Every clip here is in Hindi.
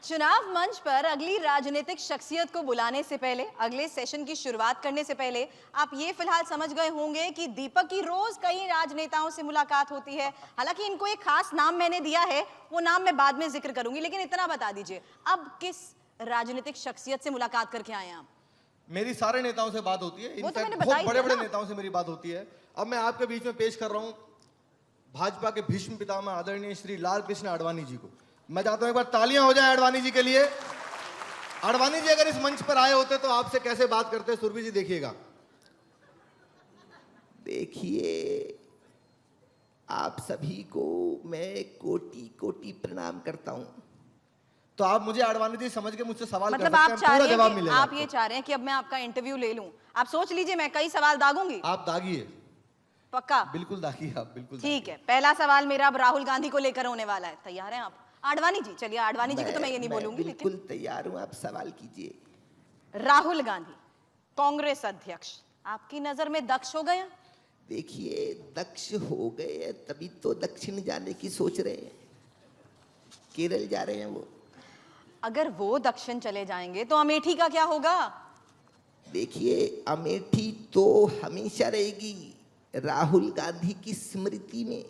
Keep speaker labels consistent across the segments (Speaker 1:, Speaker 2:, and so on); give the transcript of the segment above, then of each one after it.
Speaker 1: चुनाव मंच पर अगली राजनीतिक शख्सियत को बुलाने से पहले, अगले सेशन की शुरुआत करने से पहले आप ये फिलहाल समझ गए होंगे कि दीपक की रोज कई राजनेताओं से मुलाकात होती है। हालांकि इनको एक खास नाम मैंने दिया है, वो नाम मैं बाद में जिक्र करूंगी, लेकिन इतना बता दीजिए अब किस राजनीतिक शख्सियत से मुलाकात करके आए हैं आप?
Speaker 2: मेरी सारे नेताओं से बात होती है,
Speaker 1: वो तो मैंने
Speaker 2: बहुत
Speaker 1: बताई
Speaker 2: बड़े
Speaker 1: दिया
Speaker 2: बड़े
Speaker 1: ना।
Speaker 2: नेताओं से मेरी बात होती है। अब मैं आपके बीच में पेश कर रहा हूं भाजपा के भीष्म पितामह आदरणीय श्री लाल कृष्ण आडवाणी जी को। मैं चाहता हूं एक बार तालियां हो जाए आडवाणी जी के लिए। आडवाणी जी अगर इस मंच पर आए होते तो आपसे कैसे बात करते, सुरभि जी देखिएगा।
Speaker 3: देखिए, आप सभी को मैं कोटि कोटि प्रणाम करता हूं।
Speaker 2: तो आप मुझे आडवाणी जी समझ के मुझसे सवाल
Speaker 1: मतलब
Speaker 2: कर
Speaker 1: आप
Speaker 2: सकते
Speaker 1: चाह
Speaker 2: हैं,
Speaker 1: रहे
Speaker 2: पूरा
Speaker 1: हैं
Speaker 2: जवाब
Speaker 1: कि
Speaker 2: मिलेगा
Speaker 1: आप
Speaker 2: आपको।
Speaker 1: ये चाह रहे हैं कि अब मैं आपका इंटरव्यू ले लूं? आप सोच लीजिए, मैं कई सवाल दागूंगी।
Speaker 2: आप दागिए,
Speaker 1: पक्का?
Speaker 2: बिल्कुल दागिए, आप बिल्कुल
Speaker 1: ठीक है, पहला सवाल मेरा अब राहुल गांधी को लेकर होने वाला है। तैयार हैं आप? आडवाणी जी, चलिए आडवाणी जी की तो मैं ये नहीं बोलूंगी,
Speaker 3: बिल्कुल
Speaker 1: लेकिन
Speaker 3: तैयार हूं, आप सवाल कीजिए।
Speaker 1: राहुल गांधी कांग्रेस अध्यक्ष आपकी नजर में दक्ष हो गए?
Speaker 3: देखिए, दक्ष हो गए तभी तो दक्षिण जाने की सोच रहे हैं, केरल जा रहे हैं वो।
Speaker 1: अगर वो दक्षिण चले जाएंगे तो अमेठी का क्या होगा?
Speaker 3: देखिए, अमेठी तो हमेशा रहेगी राहुल गांधी की स्मृति में।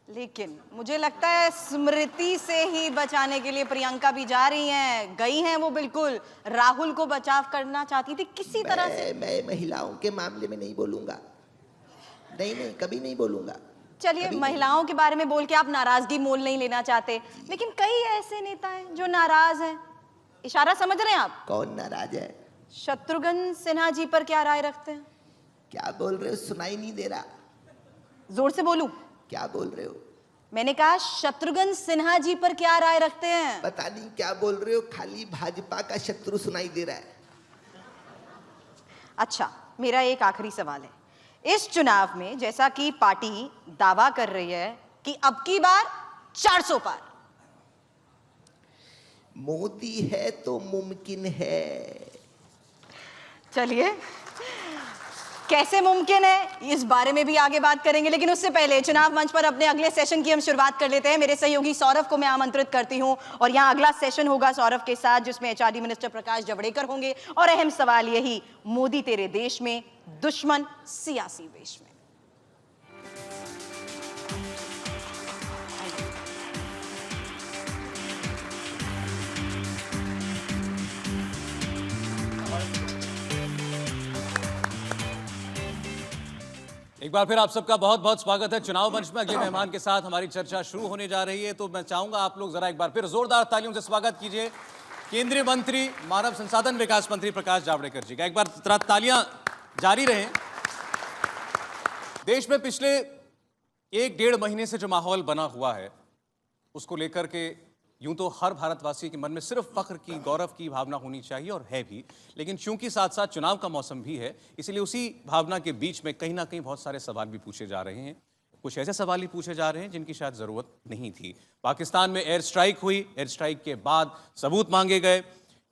Speaker 1: लेकिन मुझे लगता है स्मृति से ही बचाने के लिए प्रियंका भी जा रही हैं, गई हैं वो। बिल्कुल राहुल को बचाव करना चाहती थी किसी तरह से।
Speaker 3: मैं महिलाओं के मामले में नहीं बोलूंगा, नहीं, कभी नहीं बोलूंगा।
Speaker 1: चलिए, महिलाओं के बारे में बोल के आप नाराजगी मोल नहीं लेना चाहते, लेकिन कई ऐसे नेता हैं जो नाराज हैं। इशारा समझ रहे हैं आप?
Speaker 3: कौन नाराज है?
Speaker 1: शत्रुघ्न सिन्हा जी पर क्या राय रखते हैं?
Speaker 3: क्या बोल रहे हो? सुनाई नहीं दे रहा।
Speaker 1: जोर से बोलूं?
Speaker 3: क्या बोल रहे हो?
Speaker 1: मैंने कहा शत्रुघ्न सिन्हा जी पर क्या राय रखते हैं?
Speaker 3: पता नहीं क्या बोल रहे हो, खाली भाजपा का शत्रु सुनाई दे रहा है।
Speaker 1: अच्छा, मेरा एक आखिरी सवाल है। इस चुनाव में जैसा कि पार्टी दावा कर रही है कि अब की बार 400 पार,
Speaker 3: मोदी है तो मुमकिन है।
Speaker 1: चलिए, कैसे मुमकिन है इस बारे में भी आगे बात करेंगे, लेकिन उससे पहले चुनाव मंच पर अपने अगले सेशन की हम शुरुआत कर लेते हैं। मेरे सहयोगी सौरभ को मैं आमंत्रित करती हूं और यहां अगला सेशन होगा सौरभ के साथ, जिसमें एचआरडी मिनिस्टर प्रकाश जावड़ेकर होंगे और अहम सवाल यही, मोदी तेरे देश में, दुश्मन सियासी वेश में।
Speaker 4: एक बार फिर आप सबका बहुत बहुत स्वागत है चुनाव मंच में। अगले मेहमान के साथ हमारी चर्चा शुरू होने जा रही है, तो मैं चाहूंगा आप लोग जरा एक बार फिर जोरदार तालियों से स्वागत कीजिए केंद्रीय मंत्री, मानव संसाधन विकास मंत्री प्रकाश जावड़ेकर जी का। एक बार जरा तालियां जारी रहें। देश में पिछले 1-1.5 महीने से जो माहौल बना हुआ है, उसको लेकर के यूं तो हर भारतवासी के मन में सिर्फ फख्र की, गौरव की भावना होनी चाहिए, और है भी, लेकिन चूंकि साथ साथ चुनाव का मौसम भी है, इसलिए उसी भावना के बीच में कहीं ना कहीं बहुत सारे सवाल भी पूछे जा रहे हैं। कुछ ऐसे सवाल ही पूछे जा रहे हैं जिनकी शायद जरूरत नहीं थी। पाकिस्तान में एयर स्ट्राइक हुई, एयर स्ट्राइक के बाद सबूत मांगे गए।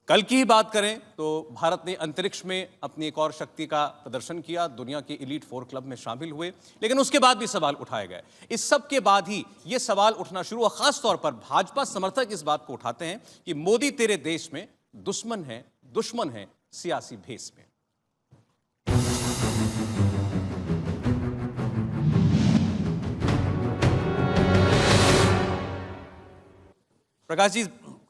Speaker 4: कल की ही बात करें तो भारत ने अंतरिक्ष में अपनी एक और शक्ति का प्रदर्शन किया, दुनिया के एलीट 4 क्लब में शामिल हुए, लेकिन उसके बाद भी सवाल उठाए गए। इस सब के बाद ही ये सवाल उठना शुरू हुआ, खासतौर पर भाजपा समर्थक इस बात को उठाते हैं कि मोदी तेरे देश में, दुश्मन है सियासी भेस में। प्रकाश जी,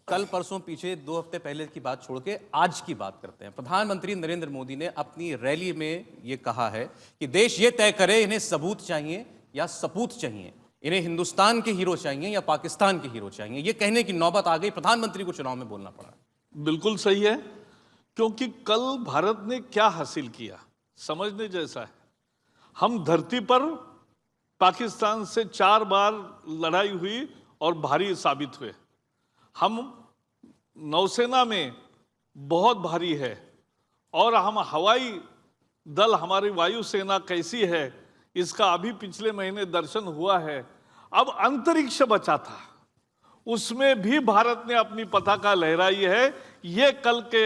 Speaker 4: कल परसों पीछे 2 हफ्ते पहले की बात छोड़ के आज की बात करते हैं। प्रधानमंत्री नरेंद्र मोदी ने अपनी रैली में ये कहा है कि देश ये तय करे इन्हें सबूत चाहिए या सपूत चाहिए, इन्हें हिंदुस्तान के हीरो चाहिए या पाकिस्तान के हीरो चाहिए। ये कहने की नौबत आ गई, प्रधानमंत्री को चुनाव में बोलना पड़ा।
Speaker 5: बिल्कुल सही है, क्योंकि कल भारत ने क्या हासिल किया समझने जैसा है। हम धरती पर पाकिस्तान से 4 बार लड़ाई हुई और भारी साबित हुए। हम नौसेना में बहुत भारी है, और हम हवाई दल, हमारी वायुसेना कैसी है इसका अभी पिछले महीने दर्शन हुआ है। अब अंतरिक्ष बचा था, उसमें भी भारत ने अपनी पताका लहराई है। ये कल के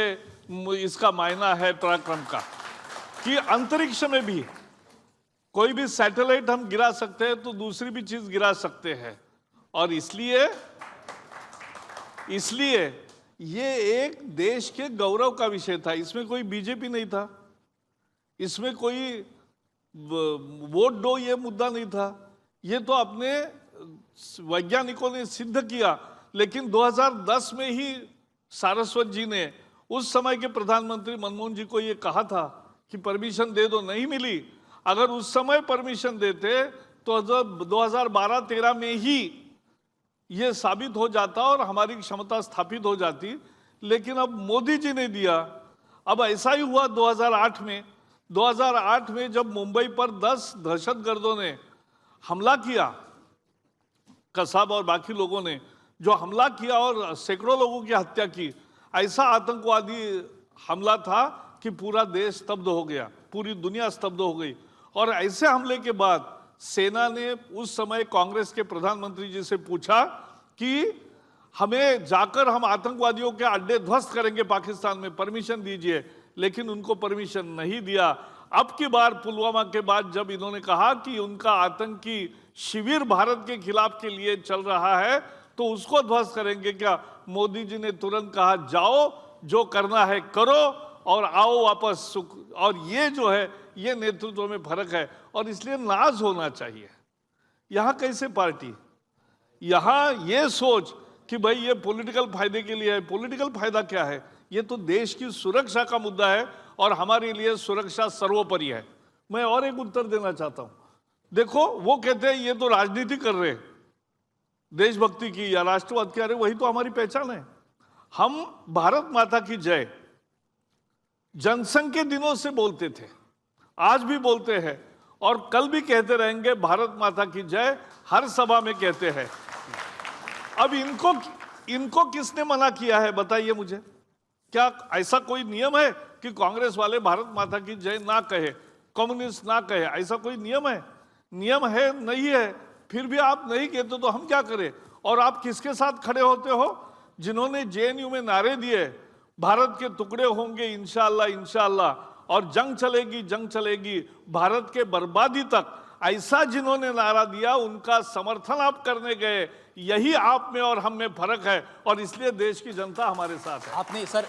Speaker 5: इसका मायना है पराक्रम का, कि अंतरिक्ष में भी कोई भी सैटेलाइट हम गिरा सकते हैं तो दूसरी भी चीज गिरा सकते हैं। और इसलिए ये एक देश के गौरव का विषय था। इसमें कोई बीजेपी नहीं था, इसमें कोई वोट दो ये मुद्दा नहीं था। ये तो अपने वैज्ञानिकों ने सिद्ध किया। लेकिन 2010 में ही सारस्वत जी ने उस समय के प्रधानमंत्री मनमोहन जी को ये कहा था कि परमिशन दे दो, नहीं मिली। अगर उस समय परमिशन देते तो 2012-13 में ही ये साबित हो जाता और हमारी क्षमता स्थापित हो जाती। लेकिन अब मोदी जी ने दिया। अब ऐसा ही हुआ 2008 में। 2008 में जब मुंबई पर 10 दहशतगर्दों ने हमला किया, कसाब और बाकी लोगों ने जो हमला किया और सैकड़ों लोगों की हत्या की, ऐसा आतंकवादी हमला था कि पूरा देश स्तब्ध हो गया, पूरी दुनिया स्तब्ध हो गई। और ऐसे हमले के बाद सेना ने उस समय कांग्रेस के प्रधानमंत्री जी से पूछा कि हमें जाकर हम आतंकवादियों के अड्डे ध्वस्त करेंगे पाकिस्तान में, परमिशन दीजिए। लेकिन उनको परमिशन नहीं दिया। अब की बार पुलवामा के बाद जब इन्होंने कहा कि उनका आतंकी शिविर भारत के खिलाफ के लिए चल रहा है तो उसको ध्वस्त करेंगे क्या, मोदी जी ने तुरंत कहा जाओ, जो करना है करो और आओ वापस। और ये जो है ये नेतृत्व में फर्क है और इसलिए नाज होना चाहिए। यहां कैसे पार्टी, यहां ये सोच कि भाई ये पॉलिटिकल फायदे के लिए है। पॉलिटिकल फायदा क्या है, ये तो देश की सुरक्षा का मुद्दा है और हमारे लिए सुरक्षा सर्वोपरि है। मैं और एक उत्तर देना चाहता हूं। देखो, वो कहते हैं ये तो राजनीति कर रहे हैं देशभक्ति की या राष्ट्रवाद की। अरे वही तो हमारी पहचान है। हम भारत माता की जय जनसंघ के दिनों से बोलते थे, आज भी बोलते हैं और कल भी कहते रहेंगे। भारत माता की जय हर सभा में कहते हैं। अब इनको किसने मना किया है बताइए मुझे। क्या ऐसा कोई नियम है कि कांग्रेस वाले भारत माता की जय ना कहे, कम्युनिस्ट ना कहे? ऐसा कोई नियम है? नियम है नहीं है। फिर भी आप नहीं कहते तो हम क्या करें? और आप किसके साथ खड़े होते हो? जिन्होंने जेएनयू में नारे दिए भारत के टुकड़े होंगे इंशाअल्लाह इंशाअल्लाह, और जंग चलेगी भारत के बर्बादी तक, ऐसा जिन्होंने नारा दिया उनका समर्थन आप करने गए। यही आप में और हम में फर्क है और इसलिए देश की जनता हमारे साथ है।
Speaker 4: आपने सर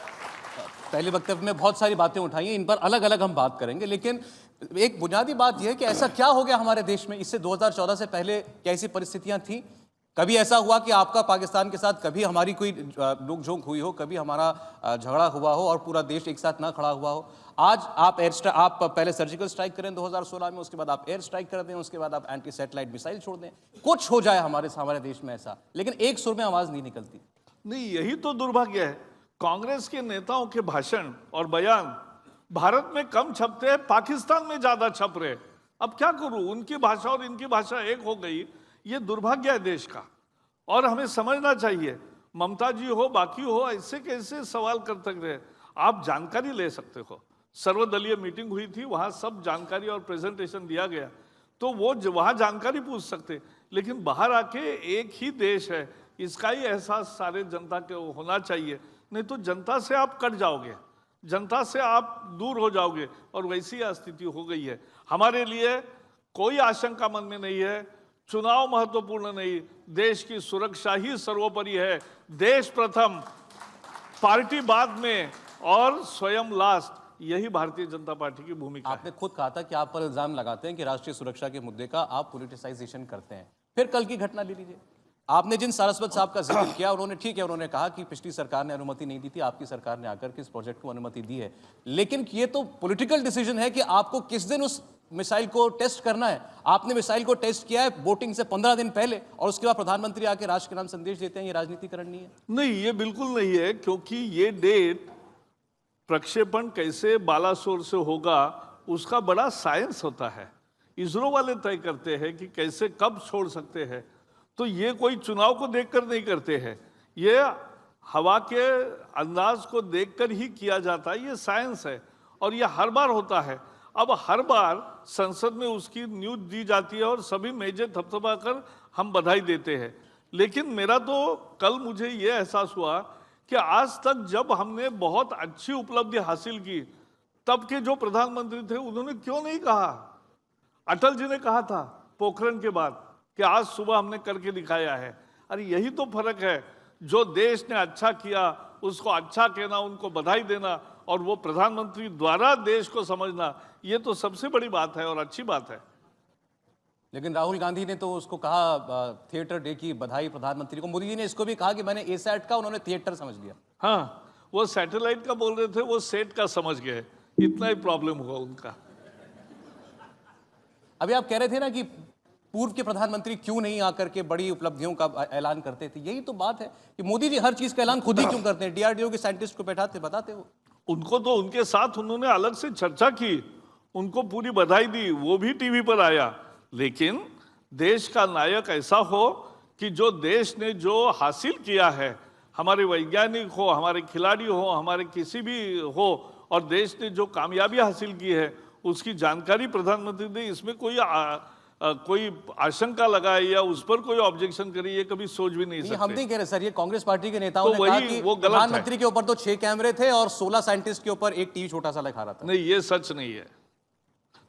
Speaker 4: पहले वक्तव्य में बहुत सारी बातें उठाई हैं, इन पर अलग अलग हम बात करेंगे। लेकिन एक बुनियादी बात यह है कि ऐसा क्या हो गया हमारे देश में, इससे 2014 से पहले कैसी परिस्थितियां थी? कभी ऐसा हुआ कि आपका पाकिस्तान के साथ कभी हमारी कोई नोकझोंक हुई हो, कभी हमारा झगड़ा हुआ हो और पूरा देश एक साथ ना खड़ा हुआ हो? आज आप पहले सर्जिकल स्ट्राइक करें 2016 में, उसके बाद आप एयर स्ट्राइक कर दें, उसके बाद आप एंटी सैटेलाइट मिसाइल छोड़ दें, कुछ हो जाए हमारे देश में ऐसा, लेकिन एक सुर में आवाज नहीं निकलती।
Speaker 5: नहीं, यही तो दुर्भाग्य है। कांग्रेस के नेताओं के भाषण और बयान भारत में कम छपते हैं, पाकिस्तान में ज्यादा छप रहे। अब क्या करूं, उनकी भाषा और इनकी भाषा एक हो गई। ये दुर्भाग्य है देश का और हमें समझना चाहिए। ममता जी हो, बाकी हो, ऐसे कैसे सवाल कर सकते हैं? आप जानकारी ले सकते हो। सर्वदलीय मीटिंग हुई थी, वहां सब जानकारी और प्रेजेंटेशन दिया गया, तो वो वहां जानकारी पूछ सकते। लेकिन बाहर आके एक ही देश है, इसका ही एहसास सारे जनता के होना चाहिए। नहीं तो जनता से आप कट जाओगे, जनता से आप दूर हो जाओगे और वैसी स्थिति हो गई है। हमारे लिए कोई आशंका मन में नहीं है, चुनाव महत्वपूर्ण नहीं, देश की सुरक्षा ही सर्वोपरि है। देश प्रथम, पार्टी बाद में और स्वयं लास्ट, यही भारतीय जनता पार्टी की भूमिका है।
Speaker 4: आपने खुद कहा था कि आप पर इल्जाम लगाते हैं कि राष्ट्रीय सुरक्षा के मुद्दे का आप पॉलिटिसाइजेशन करते हैं। फिर कल की घटना ले लीजिए, आपने जिन सारस्वत साहब का जिक्र किया, उन्होंने ठीक है, उन्होंने कहा कि पिछली सरकार ने अनुमति नहीं दी थी, आपकी सरकार ने आकर के इस प्रोजेक्ट को अनुमति दी है। लेकिन ये तो पॉलिटिकल डिसीजन है कि आपको किस दिन उस मिसाइल को टेस्ट करना है। आपने मिसाइल को टेस्ट किया है वोटिंग से 15 दिन पहले और उसके बाद प्रधानमंत्री आके राष्ट्र के नाम संदेश देते हैं। ये राजनीतिकरण नहीं है?
Speaker 5: नहीं, ये बिल्कुल नहीं है, क्योंकि ये डेट प्रक्षेपण कैसे बालासोर से होगा उसका बड़ा साइंस होता है। इसरो वाले तय करते हैं कि कैसे कब छोड़ सकते हैं। तो ये कोई चुनाव को देखकर नहीं करते हैं, ये हवा के अंदाज को देखकर ही किया जाता है। ये साइंस है और ये हर बार होता है। अब हर बार संसद में उसकी न्यूज दी जाती है और सभी मेजे थपथपा कर हम बधाई देते हैं। लेकिन मेरा तो कल मुझे ये एहसास हुआ कि आज तक जब हमने बहुत अच्छी उपलब्धि हासिल की, तब के जो प्रधानमंत्री थे उन्होंने क्यों नहीं कहा? अटल जी ने कहा था पोखरण के बाद कि आज सुबह हमने करके दिखाया है। अरे यही तो फर्क है, जो देश ने अच्छा किया उसको अच्छा कहना, उनको बधाई देना और वो प्रधानमंत्री द्वारा देश को समझना, ये तो सबसे बड़ी बात है और अच्छी बात है।
Speaker 4: लेकिन राहुल गांधी ने तो उसको कहा थिएटर डे की बधाई प्रधानमंत्री को। मोदी जी ने इसको भी कहा कि मैंने एसैट का, उन्होंने थिएटर समझ लिया।
Speaker 5: हाँ, वो सैटेलाइट का बोल रहे थे, वो सेट का समझ गए, इतना ही प्रॉब्लम हुआ उनका।
Speaker 4: अभी आप कह रहे थे ना कि पूर्व के प्रधानमंत्री क्यों नहीं आकर के बड़ी उपलब्धियों का ऐलान करते थे। यही तो बात है कि मोदी जी हर चीज का ऐलान खुद ही क्यों करते हैं। डीआरडीओ के साइंटिस्ट को बैठाते बताते हो।
Speaker 5: उनको तो उनके साथ उन्होंने अलग से चर्चा की, उनको पूरी बधाई दी, वो भी टीवी पर आया। लेकिन देश का नायक ऐसा हो कि जो देश ने जो हासिल किया है, हमारे वैज्ञानिक हो, हमारे खिलाड़ी हो, हमारे किसी भी हो, और देश ने जो कामयाबी हासिल की है उसकी जानकारी प्रधानमंत्री ने, इसमें कोई आशंका लगाए या उस पर कोई ऑब्जेक्शन करे, ये कभी सोच भी नहीं सकते।
Speaker 4: हम नहीं कह रहे सर, ये कांग्रेस पार्टी के नेताओं
Speaker 5: तो
Speaker 4: ने कहा कि
Speaker 5: वो गलत
Speaker 4: प्रधानमंत्री के ऊपर तो 6 कैमरे थे और 16 साइंटिस्ट के ऊपर एक टीवी छोटा सा लगा रहा था।
Speaker 5: नहीं, ये सच नहीं है।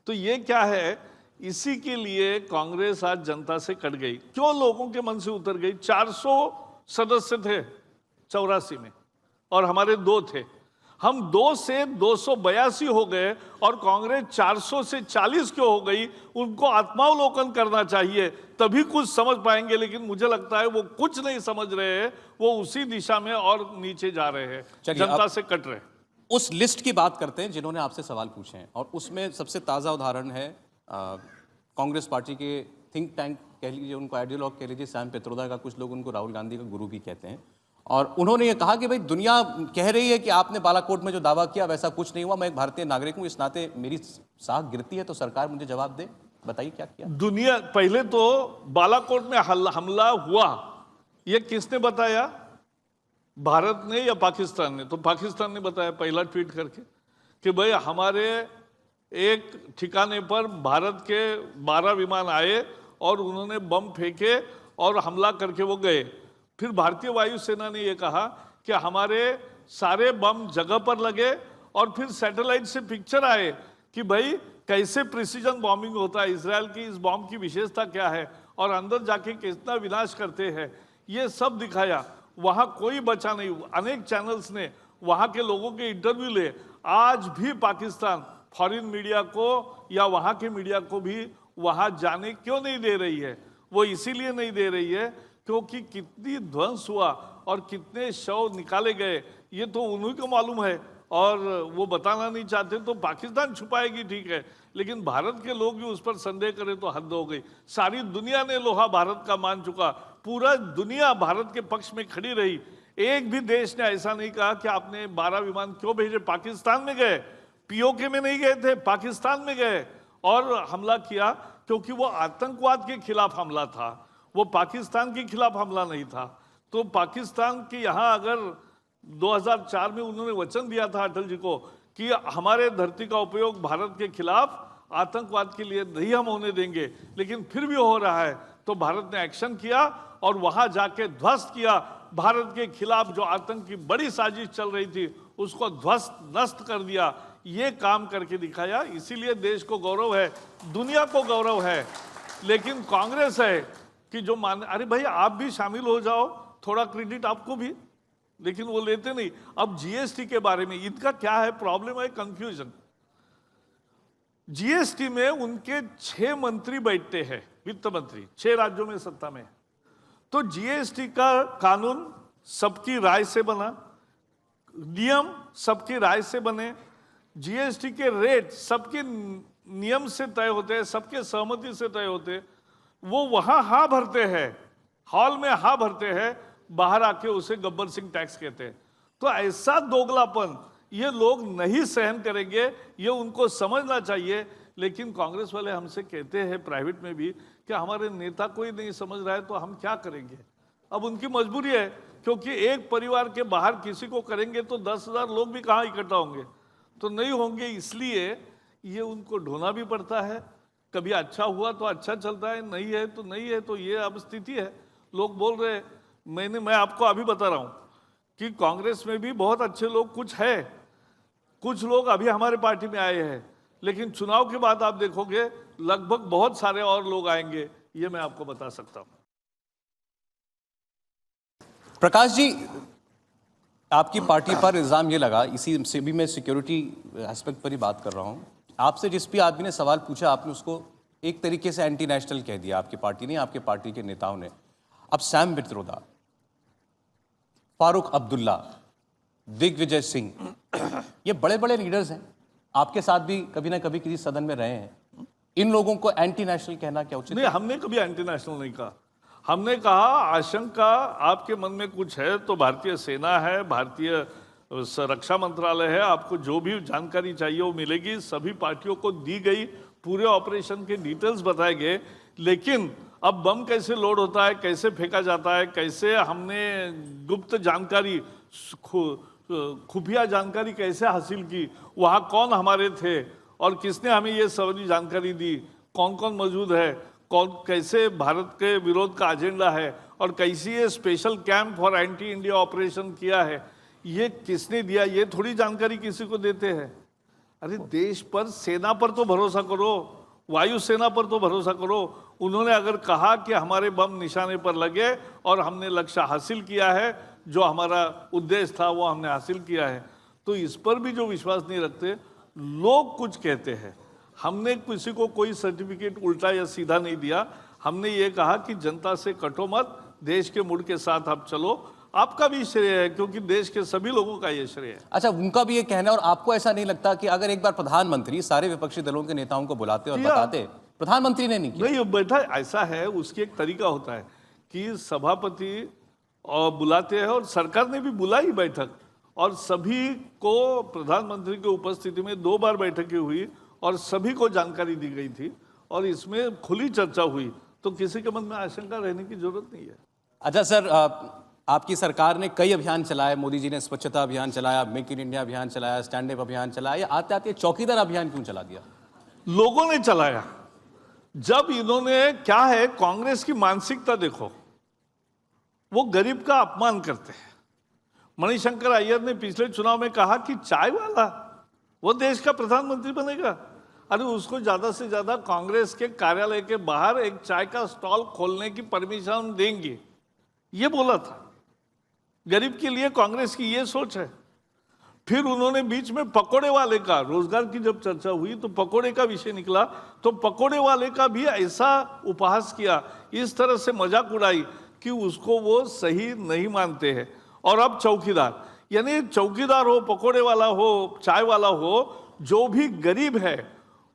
Speaker 5: तो ये क्या है, इसी के लिए कांग्रेस आज जनता से कट गई। क्यों लोगों के मन से उतर गई? 400 सदस्य थे 84 में और हमारे 2 थे। हम 2 से 282 हो गए और कांग्रेस 400 से 40 क्यों हो गई? उनको आत्मावलोकन करना चाहिए, तभी कुछ समझ पाएंगे। लेकिन मुझे लगता है वो कुछ नहीं समझ रहे हैं, वो उसी दिशा में और नीचे जा रहे हैं, जनता से कट रहे हैं।
Speaker 4: उस लिस्ट की बात करते हैं जिन्होंने आपसे सवाल पूछे हैं, और उसमें सबसे ताज़ा उदाहरण है कांग्रेस पार्टी के थिंक टैंक कह लीजिए, उनको आइडियोलॉग कह लीजिए, सैम पित्रोदा का, कुछ लोग उनको राहुल गांधी का गुरु भी कहते हैं। और उन्होंने ये कहा कि भाई दुनिया कह रही है कि आपने बालाकोट में जो दावा किया वैसा कुछ नहीं हुआ, मैं एक भारतीय नागरिक हूं, इस नाते मेरी साख गिरती है तो सरकार मुझे जवाब दे। बताइए क्या किया
Speaker 5: दुनिया। पहले तो बालाकोट में हमला हुआ, ये किसने बताया? भारत ने या पाकिस्तान ने? तो पाकिस्तान ने बताया पहला ट्वीट करके कि भाई हमारे एक ठिकाने पर भारत के 12 विमान आए और उन्होंने बम फेंके और हमला करके वो गए। फिर भारतीय वायुसेना ने ये कहा कि हमारे सारे बम जगह पर लगे, और फिर सैटेलाइट से पिक्चर आए कि भाई कैसे प्रिसीजन बॉम्बिंग होता है, इजराइल की इस बॉम्ब की विशेषता क्या है और अंदर जाके कितना विनाश करते हैं, ये सब दिखाया। वहां कोई बचा नहीं। अनेक चैनल्स ने वहां के लोगों के इंटरव्यू ले। आज भी पाकिस्तान फॉरेन मीडिया को या वहां के मीडिया को भी वहां जाने क्यों नहीं दे रही है? वो इसीलिए नहीं दे रही है क्योंकि कितनी ध्वंस हुआ और कितने शव निकाले गए ये तो उन्हीं को मालूम है, और वो बताना नहीं चाहते। तो पाकिस्तान छुपाएगी, ठीक है, लेकिन भारत के लोग भी उस पर संदेह करें तो हद हो गई। सारी दुनिया ने लोहा भारत का मान चुका, पूरा दुनिया भारत के पक्ष में खड़ी रही। एक भी देश ने ऐसा नहीं कहा कि आपने 12 विमान क्यों भेजे। पाकिस्तान में गए, पीओके में नहीं गए थे, पाकिस्तान में गए और हमला किया, क्योंकि वो आतंकवाद के खिलाफ हमला था, वो पाकिस्तान के खिलाफ हमला नहीं था। तो पाकिस्तान के यहाँ अगर 2004 में उन्होंने वचन दिया था अटल जी को कि हमारे धरती का उपयोग भारत के खिलाफ आतंकवाद के लिए नहीं हम होने देंगे, लेकिन फिर भी हो रहा है, तो भारत ने एक्शन किया और वहां जाके ध्वस्त किया। भारत के खिलाफ जो आतंक की बड़ी साजिश चल रही थी उसको ध्वस्त नष्ट कर दिया। ये काम करके दिखाया, इसीलिए देश को गौरव है, दुनिया को गौरव है। लेकिन कांग्रेस है कि जो मान, अरे भाई आप भी शामिल हो जाओ, थोड़ा क्रेडिट आपको भी, लेकिन वो लेते नहीं। अब जीएसटी के बारे में इनका क्या है प्रॉब्लम है, कंफ्यूजन। जीएसटी में उनके 6 मंत्री बैठते हैं, वित्त मंत्री, 6 राज्यों में सत्ता में। तो जीएसटी का कानून सबकी राय से बना, नियम सबकी राय से बने, जीएसटी के रेट सबके नियम से तय होते हैं, सबके सहमति से तय होते हैं। वो वहां हाँ भरते हैं, हॉल में हाँ भरते हैं, बाहर आके उसे गब्बर सिंह टैक्स कहते हैं। तो ऐसा दोगलापन ये लोग नहीं सहन करेंगे, ये उनको समझना चाहिए। लेकिन कांग्रेस वाले हमसे कहते हैं प्राइवेट में भी कि हमारे नेता कोई नहीं समझ रहा है तो हम क्या करेंगे। अब उनकी मजबूरी है, क्योंकि एक परिवार के बाहर किसी को करेंगे तो 10,000 लोग भी कहाँ इकट्ठा होंगे, तो नहीं होंगे। इसलिए ये उनको ढोना भी पड़ता है। कभी अच्छा हुआ तो अच्छा चलता है, नहीं है तो नहीं है। तो ये अब स्थिति है। लोग बोल रहे हैं, मैं आपको अभी बता रहा हूं कि कांग्रेस में भी बहुत अच्छे लोग कुछ है, कुछ लोग अभी हमारे पार्टी में आए हैं, लेकिन चुनाव के बाद आप देखोगे लगभग बहुत सारे और लोग आएंगे, ये मैं आपको बता सकता हूं।
Speaker 4: प्रकाश जी, आपकी पार्टी पर इल्ज़ाम ये लगा, इसी से भी मैं सिक्योरिटी एस्पेक्ट पर ही बात कर रहा हूँ, आपसे जिस भी आदमी ने सवाल पूछा आपने उसको एक तरीके से एंटी नेशनल कह दिया, आपकी पार्टी ने, आपके पार्टी के नेताओं ने। अब सैम पित्रोदा, फारूक अब्दुल्ला, दिग्विजय सिंह, ये बड़े बड़े लीडर्स हैं, आपके साथ भी कभी ना कभी किसी सदन में रहे हैं, इन लोगों को एंटी नेशनल कहना क्या उचित
Speaker 5: नहीं,
Speaker 4: है?
Speaker 5: हमने कभी एंटी नेशनल नहीं कहा। हमने कहा आशंका आपके मन में कुछ है तो भारतीय सेना है, भारतीय रक्षा मंत्रालय है, आपको जो भी जानकारी चाहिए वो मिलेगी, सभी पार्टियों को दी गई, पूरे ऑपरेशन के डिटेल्स बताए गए। लेकिन अब बम कैसे लोड होता है, कैसे फेंका जाता है, कैसे हमने गुप्त जानकारी, खुफिया जानकारी कैसे हासिल की, वहाँ कौन हमारे थे और किसने हमें ये सारी जानकारी दी, कौन कौन मौजूद है, कौन कैसे भारत के विरोध का एजेंडा है और कैसी ये special camp for anti India operation किया है, ये किसने दिया, ये थोड़ी जानकारी किसी को देते हैं। अरे देश पर, सेना पर तो भरोसा करो, वायुसेना पर तो भरोसा करो। उन्होंने अगर कहा कि हमारे बम निशाने पर लगे और हमने लक्ष्य हासिल किया है, जो हमारा उद्देश्य था वो हमने हासिल किया है, तो इस पर भी जो विश्वास नहीं रखते लोग कुछ कहते हैं। हमने किसी को कोई सर्टिफिकेट उल्टा या सीधा नहीं दिया, हमने ये कहा कि जनता से कटो मत, देश के मूड के साथ आप चलो, आपका भी श्रेय है क्योंकि देश के सभी लोगों का ये श्रेय है।
Speaker 4: अच्छा, उनका भी ये कहना है, और आपको ऐसा नहीं लगता कि अगर एक बार प्रधानमंत्री सारे विपक्षी दलों के नेताओं को बुलाते और बताते, प्रधानमंत्री ने नहीं किया?
Speaker 5: नहीं, बैठा ऐसा है, उसकी एक तरीका होता है कि सभापति और बुलाते हैं और सरकार ने भी बुलाई बैठक, और सभी को प्रधानमंत्री की उपस्थिति में 2 बार बैठकें हुई और सभी को जानकारी दी गई थी और इसमें खुली चर्चा हुई, तो किसी के मन में आशंका रहने की जरूरत नहीं है।
Speaker 4: अच्छा सर, आपकी सरकार ने कई अभियान चलाए, मोदी जी ने स्वच्छता अभियान चलाया, मेक इन इंडिया अभियान चलाया, स्टैंड अप अभियान चलाया, आते आते चौकीदार अभियान क्यों चला दिया?
Speaker 5: लोगों ने चलाया। जब इन्होंने, क्या है, कांग्रेस की मानसिकता देखो, वो गरीब का अपमान करते हैं। मणिशंकर अय्यर ने पिछले चुनाव में कहा कि चाय वाला वो देश का प्रधानमंत्री बनेगा। अरे उसको ज्यादा से ज्यादा कांग्रेस के कार्यालय के बाहर एक चाय का स्टॉल खोलने की परमिशन हम देंगे, ये बोला था। गरीब के लिए कांग्रेस की ये सोच है। फिर उन्होंने बीच में पकोड़े वाले का, रोजगार की जब चर्चा हुई तो पकोड़े का विषय निकला, तो पकोड़े वाले का भी ऐसा उपहास किया, इस तरह से मजाक उड़ाई कि उसको वो सही नहीं मानते हैं। और अब चौकीदार, यानी चौकीदार हो, पकोड़े वाला हो, चाय वाला हो, जो भी गरीब है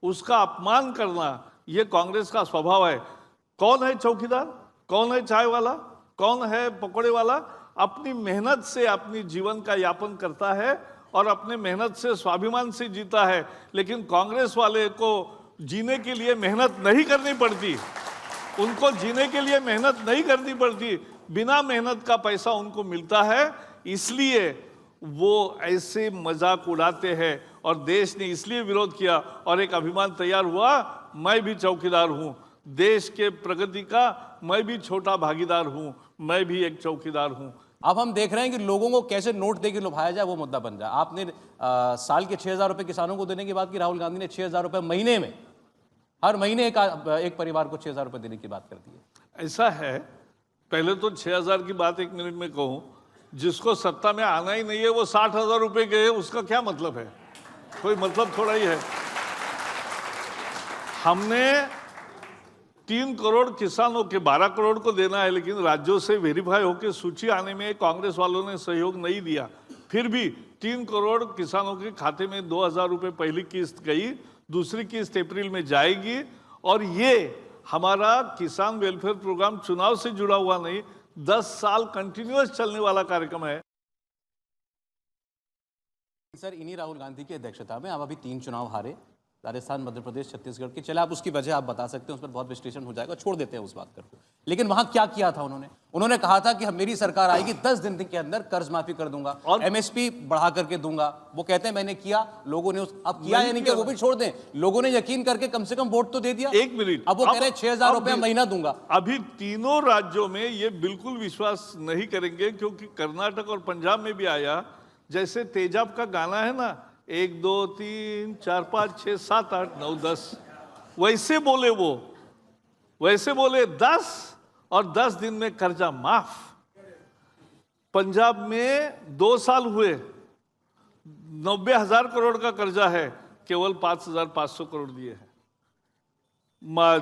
Speaker 5: उसका अपमान करना, ये कांग्रेस का स्वभाव है। कौन है चौकीदार, कौन है चाय वाला, कौन है पकोड़े वाला? अपनी मेहनत से अपनी जीवन का यापन करता है और अपने मेहनत से, स्वाभिमान से जीता है। लेकिन कांग्रेस वाले को जीने के लिए मेहनत नहीं करनी पड़ती, उनको जीने के लिए मेहनत नहीं करनी पड़ती, बिना मेहनत का पैसा उनको मिलता है, इसलिए वो ऐसे मजाक उड़ाते हैं। और देश ने इसलिए विरोध किया और एक अभियान तैयार हुआ, मैं भी चौकीदार हूं, देश के प्रगति का मैं भी छोटा भागीदार हूं, मैं भी एक चौकीदार हूं।
Speaker 4: अब हम देख रहे हैं कि लोगों को कैसे नोट देके लुभाया जाए, वो मुद्दा बन जाए। आपने साल के 6,000 रुपए किसानों को देने की बात की, राहुल गांधी ने 6,000 रुपए महीने में, हर महीने एक परिवार को 6,000 रुपए देने की बात कर दी है।
Speaker 5: ऐसा है, पहले तो 6,000 की बात 1 मिनट में कहूं, जिसको सत्ता में आना ही नहीं है वो 60,000 रुपए गए, उसका क्या मतलब है? कोई मतलब थोड़ा ही है। हमने 3 करोड़ किसानों के, 12 करोड़ को देना है, लेकिन राज्यों से वेरीफाई होकर सूची आने में कांग्रेस वालों ने सहयोग नहीं दिया। फिर भी 3 करोड़ किसानों के खाते में 2,000 रुपए पहली किस्त गई, दूसरी किस्त अप्रैल में जाएगी। और ये हमारा किसान वेलफेयर प्रोग्राम चुनाव से जुड़ा हुआ नहीं, 10 साल कंटिन्यूअस चलने वाला कार्यक्रम है।
Speaker 4: सर, इन्हीं राहुल गांधी की अध्यक्षता में आप अभी 3 चुनाव हारे, राजस्थान, मध्य प्रदेश, छत्तीसगढ़ के। चले, आप उसकी वजह आप बता सकते हैं, उस पर बहुत विश्लेषण हो जाएगा, छोड़ देते हैं उस बात को। लेकिन वहां क्या किया था उन्होंने कहा था कि मेरी सरकार आएगी 10 दिन के अंदर कर्ज माफी कर दूंगा और MSP बढ़ा करके दूंगा। वो कहते हैं मैंने किया, लोगों ने अब किया या नहीं किया वो भी छोड़ दें, लोगों ने यकीन करके कम से कम वोट तो दे दिया।
Speaker 5: 1 मिनट,
Speaker 4: अब वो कह रहे हैं 6,000 रुपए महीना दूंगा।
Speaker 5: अभी तीनों राज्यों में ये बिल्कुल विश्वास नहीं करेंगे, क्योंकि कर्नाटक और पंजाब में भी आया। जैसे तेजाब का गाना है ना, 1 2 3 4 5 6 7 8 9 10, वैसे बोले वो, वैसे बोले 10 और 10 दिन में कर्जा माफ। पंजाब में 2 साल हुए, 90,000 करोड़ का कर्जा है, केवल 5,500 करोड़ दिए हैं।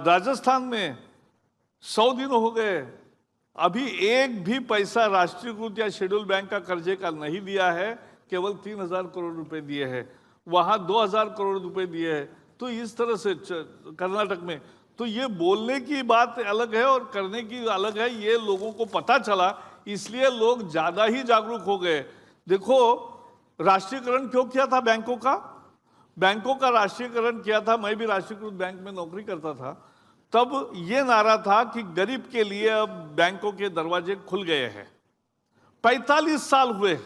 Speaker 5: राजस्थान में 100 दिन हो गए, अभी एक भी पैसा राष्ट्रीयकृत या शेड्यूल बैंक का कर्जे का नहीं दिया है, केवल 3,000 करोड़ रुपए दिए हैं। वहां 2,000 करोड़ रुपए दिए हैं। तो इस तरह से कर्नाटक में, तो ये बोलने की बात अलग है और करने की अलग है, ये लोगों को पता चला, इसलिए लोग ज्यादा ही जागरूक हो गए। देखो, राष्ट्रीयकरण क्यों किया था बैंकों का? बैंकों का राष्ट्रीयकरण किया था, मैं भी राष्ट्रीयकृत बैंक में नौकरी करता था, तब ये नारा था कि गरीब के लिए अब बैंकों के दरवाजे खुल गए हैं। 45 साल हुए,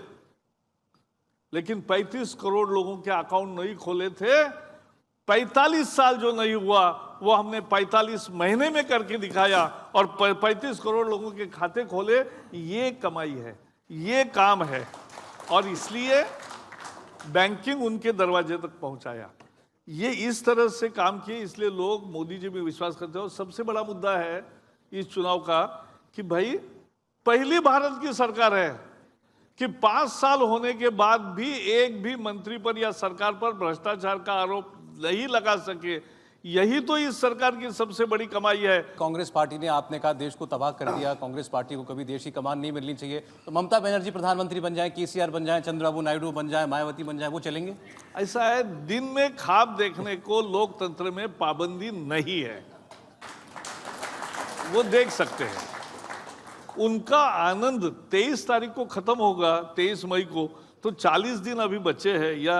Speaker 5: लेकिन 35 करोड़ लोगों के अकाउंट नहीं खोले थे। 45 साल जो नहीं हुआ वो हमने 45 महीने में करके दिखाया और 35 करोड़ लोगों के खाते खोले। ये कमाई है, ये काम है, और इसलिए बैंकिंग उनके दरवाजे तक पहुंचाया। ये इस तरह से काम किए, इसलिए लोग मोदी जी में विश्वास करते हैं। और सबसे बड़ा मुद्दा है इस चुनाव का कि भाई पहली भारत की सरकार है कि 5 साल होने के बाद भी एक भी मंत्री पर या सरकार पर भ्रष्टाचार का आरोप नहीं लगा सके। यही तो इस सरकार की सबसे बड़ी कमाई है।
Speaker 4: कांग्रेस पार्टी ने, आपने कहा, देश को तबाह कर दिया, कांग्रेस पार्टी को कभी देश की कमान नहीं मिलनी चाहिए, तो ममता बनर्जी प्रधानमंत्री बन जाए, केसीआर बन जाए, चंद्रबाबू नायडू बन जाए, मायावती बन जाए, वो चलेंगे?
Speaker 5: ऐसा है, दिन में ख्वाब देखने को लोकतंत्र में पाबंदी नहीं है, वो देख सकते हैं। उनका आनंद 23 तारीख को खत्म होगा, 23 मई को, तो 40 दिन अभी बचे हैं या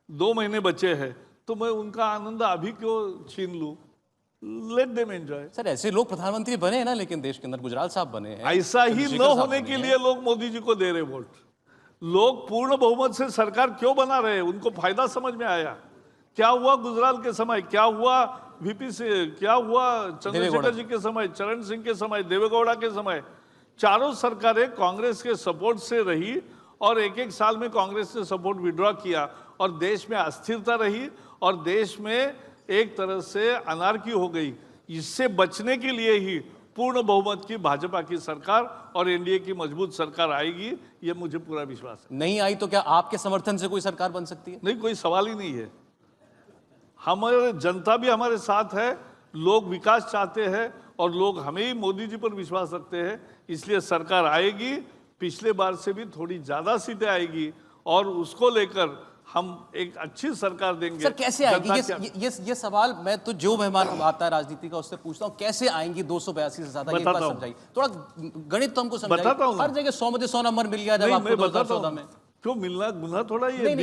Speaker 5: 2 महीने बचे हैं, तो मैं उनका आनंद अभी क्यों छीन लूं? Let them enjoy.
Speaker 4: सर, ऐसे लोग प्रधानमंत्री बने हैं ना, लेकिन देश के अंदर गुजराल साहब बने हैं,
Speaker 5: ऐसा ही न होने के लिए लोग मोदी जी को दे रहे वोट। लोग पूर्ण बहुमत से सरकार क्यों बना रहे हैं, उनको फायदा समझ में आया। क्या हुआ गुजराल के समय, क्या हुआ वीपी से, क्या हुआ चंद्रशेखर जी के समय, चरण सिंह के समय, देवेगौड़ा के समय, चारों सरकारें कांग्रेस के सपोर्ट से रही और एक एक साल में कांग्रेस ने सपोर्ट विड्रॉ किया और देश में अस्थिरता रही और देश में एक तरह से अनार्की हो गई। इससे बचने के लिए ही पूर्ण बहुमत की भाजपा की सरकार और एनडीए की मजबूत सरकार आएगी, ये मुझे पूरा विश्वास है।
Speaker 4: नहीं आई तो क्या आपके समर्थन से कोई सरकार बन सकती है?
Speaker 5: नहीं, कोई सवाल ही नहीं है। हमारे जनता भी हमारे साथ है, लोग विकास चाहते हैं और लोग हमें ही, मोदी जी पर विश्वास रखते हैं, इसलिए सरकार आएगी। पिछले बार से भी थोड़ी ज्यादा सीटें आएगी और उसको लेकर हम एक अच्छी सरकार देंगे।
Speaker 4: सर, कैसे आएगी? ये सवाल मैं तो जो मेहमान आता है राजनीति का उससे पूछता हूँ, कैसे आएंगी 282 से ज्यादा? ये बात समझाइए, थोड़ा गणित तो हमको समझाइए। हर जगह 100 में से 100 नंबर मिल गया जब आपको 2014 में।
Speaker 5: क्यों मिलना गुना थोड़ा ही है?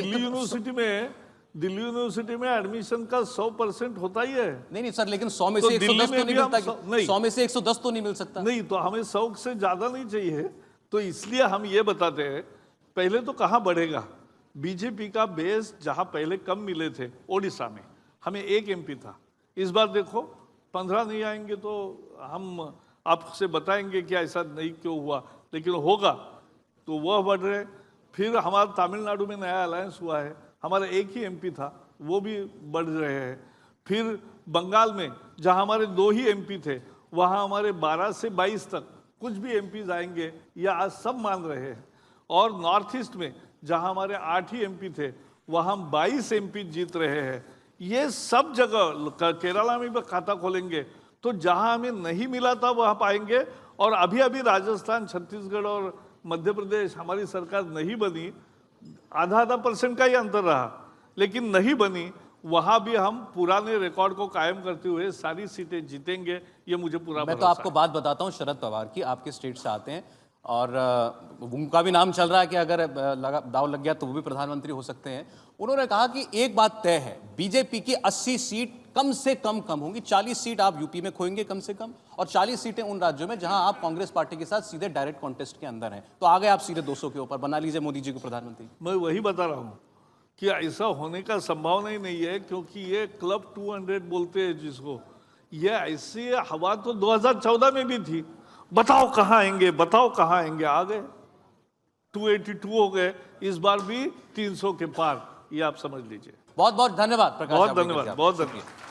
Speaker 5: दिल्ली यूनिवर्सिटी में एडमिशन का 100% होता ही है।
Speaker 4: नहीं सर, लेकिन 100 में से 110 तो नहीं मिलता। 100 में से 110 तो नहीं मिल सकता।
Speaker 5: नहीं, तो हमें 100 से ज्यादा नहीं चाहिए, तो इसलिए हम ये बताते हैं। पहले तो कहाँ बढ़ेगा? बीजेपी का बेस जहां पहले कम मिले थे, ओडिशा में हमें 1 MP था, इस बार देखो 15 नहीं आएंगे, तो हम आपसे बताएंगे कि ऐसा नहीं क्यों हुआ, लेकिन होगा तो वह बढ़ रहे। फिर हमारा तमिलनाडु में नया अलायंस हुआ है, हमारा 1 ही MP था, वो भी बढ़ रहे हैं। फिर बंगाल में जहां हमारे 2 ही MP थे, वहां हमारे 12 से 22 तक कुछ भी MPs आएंगे, या आज सब मान रहे हैं। और नॉर्थ ईस्ट में जहां हमारे 8 ही MP थे, वहां हम 22 MP जीत रहे हैं। ये सब जगह, केरला में भी खाता खोलेंगे, तो जहां हमें नहीं मिला था वहां पाएंगे। और अभी अभी राजस्थान, छत्तीसगढ़ और मध्य प्रदेश हमारी सरकार नहीं बनी, आधा % का ही अंतर रहा, लेकिन नहीं बनी, वहां भी हम पुराने रिकॉर्ड को कायम करते हुए सारी सीटें जीतेंगे, ये मुझे पूरा
Speaker 4: मैं तो आपको बात बताता हूं, शरद पवार की, आपके स्टेट से आते हैं और उनका भी नाम चल रहा है कि अगर दाव लग गया तो वो भी प्रधानमंत्री हो सकते हैं। उन्होंने कहा कि एक बात तय है, बीजेपी की 80 सीट कम से कम होंगी, 40 सीट आप यूपी में खोएंगे कम से कम, और 40 सीटें उन राज्यों में जहां आप कांग्रेस पार्टी के साथ सीधे डायरेक्ट कॉन्टेस्ट के अंदर हैं। तो आ गए आप सीधे 200 के ऊपर, बना लीजिए मोदी जी को प्रधानमंत्री।
Speaker 5: मैं वही बता रहा हूं कि ऐसा होने का संभावना ही नहीं है, क्योंकि ये क्लब 200 बोलते हैं जिसको, ये ऐसी हवा तो 2014 में भी थी। बताओ कहाँ आएंगे, बताओ कहाँ आएंगे, आ गए 282 हो गए, इस बार भी 300 के पार, ये आप समझ लीजिए।
Speaker 4: बहुत बहुत धन्यवाद प्रकाश,
Speaker 5: बहुत धन्यवाद, बहुत धन्यवाद।